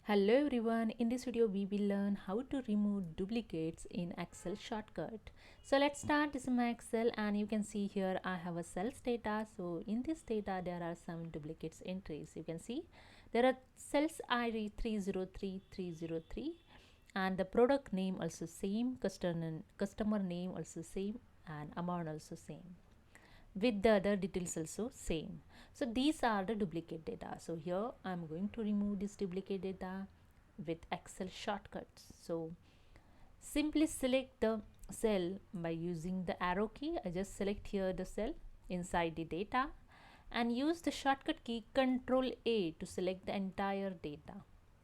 Hello everyone, in this video we will learn how to remove duplicates in Excel shortcut. So let's start. This is my Excel and you can see here I have a sales data. So in this data there are some duplicates entries. You can see there are sales ID 303303 and the product name also same, customer name also same and amount also same, with the other details also same. So these are the duplicate data. So here I'm going to remove this duplicate data with Excel shortcuts. So simply select the cell by using the arrow key. I just select here the cell inside the data and use the shortcut key Control A to select the entire data.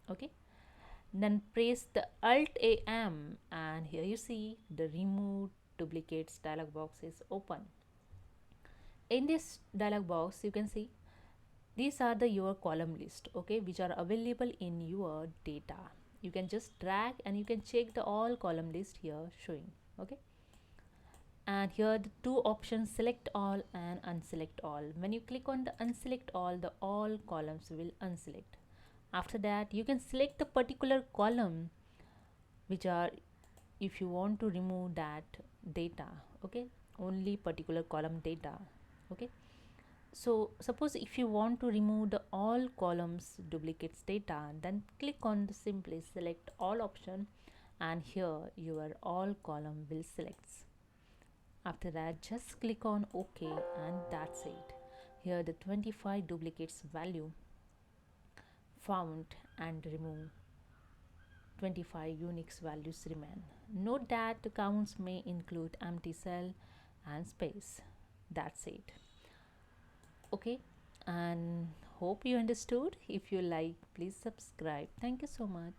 Okay, then press the Alt AM and here you see the remove duplicates dialog box is open. In this dialog box you can see these are the your column list, okay, which are available in your data. You can just drag and you can check the all column list here showing. Okay, and here the two options, select all and unselect all. When you click on the unselect all, the all columns will unselect. After that you can select the particular column which are, if you want to remove that data, okay, only particular column data. Okay, so suppose if you want to remove the all columns duplicates data, then click on the simply select all option and here your all column will select. After that just click on OK and that's it. Here the 25 duplicates value found and remove 25 unique values remain. Note that the counts may include empty cell and space. That's it. Okay, and hope you understood. If you like, please subscribe. Thank you so much.